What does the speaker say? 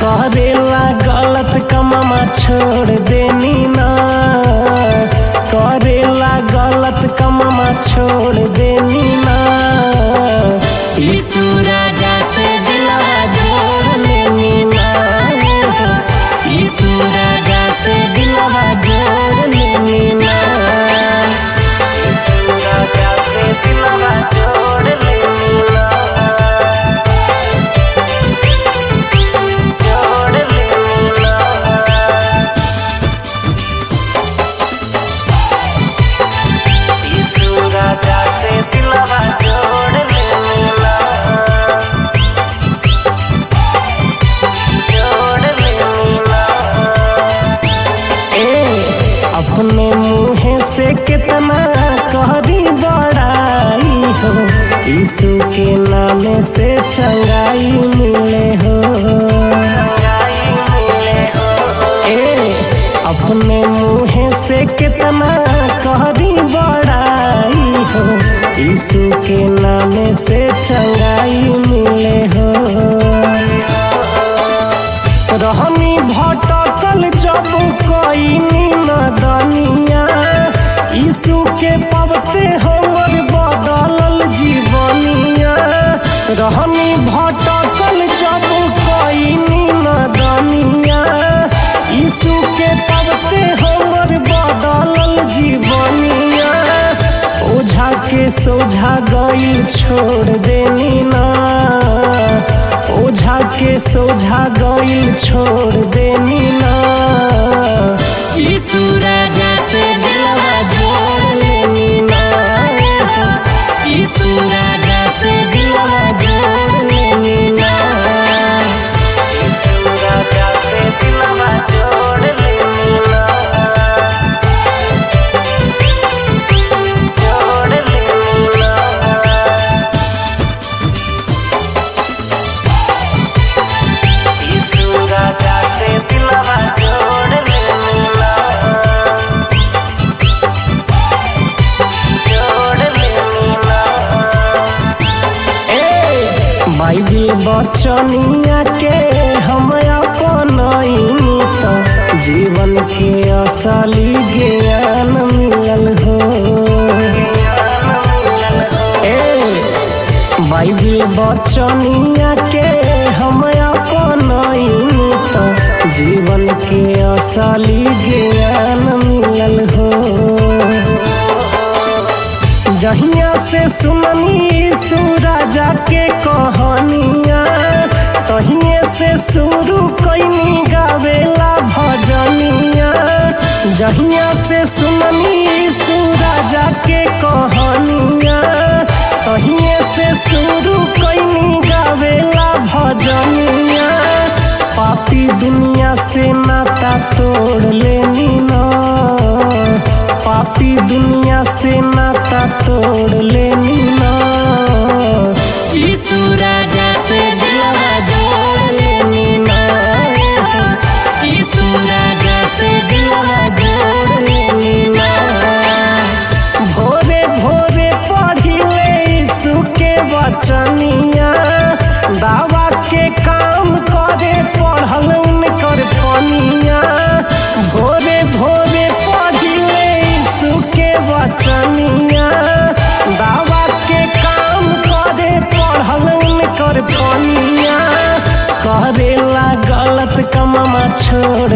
करेला गलत कममा छोड़ देनी ना, करेला गलत कममा छोड़ देनी ना। यीशु राजा से दिलवा जोड़ लेनी ना, यीशु राजा से दिलवा जोड़ लेनी ना, यीशु राजा से दिलवा जोड़ लेनी ना। अपने मुँह से कितना कहरी बड़ाई हो, यीशु के नाम से चंगाई मिले हो। अपने मुँह से कितना कहरी बड़ाई हो, यीशु के नाम से चंगाई मिले हो। रहनी भटकल जब कोई नदनिया, यीशु के पवते हमर बदलल जीवनिया। रहनी भटकल जब कोई नदनिया, यीशु के पवते हमर बदलल जीवनिया। ओझा के सोझा गइल छोड़ देनी ना, ओझा के सोझा गइल छोड़ देनी ना। यीशु राजा से दिलवा जोड़ लेनी ना, यीशु राजा से दिलवा जोड़ लेनी ना, यीशु राजा से दिलवा जोड़ लेनी ना, जोड़ लेनी ना। यीशु राजा से दिलवा जोड़ लेनी ना, जोड़ लेनी ना। बाइबिल बचनिया के हम अपनाइनी तो जीवन के असली ज्ञान मिलल हो। बाइबिल बचनिया के हम अपनाइनी तो जीवन के असली ज्ञान मिलल हो। जहिया से सुननी यीशु राजा के कहानिया, तहिए से शुरू कैनी गावेला भजनिया। जहिया से सुननी यीशु राजा के कहानिया, तहिए से शुरू कैनी गावेला भजनिया। पापी दुनिया से नाता तोड़ लेनी ना, पापी दुनिया से नाता तोड़ लेनी ना। यीशु राजा से दिलवा जोड़ लेनी ना, यीशु राजा से दिलवा जोड़ लेनी ना। भोरे भोरे पढ़िले यीशु के वचनिया, दावा के काम करे पढ़ल उनकर पनिया। भोरे भोरे पढ़िले यीशु के वचनिया, दावा के काम करे पढ़ल उनकर पनिया। करेला गलत कममा छोड़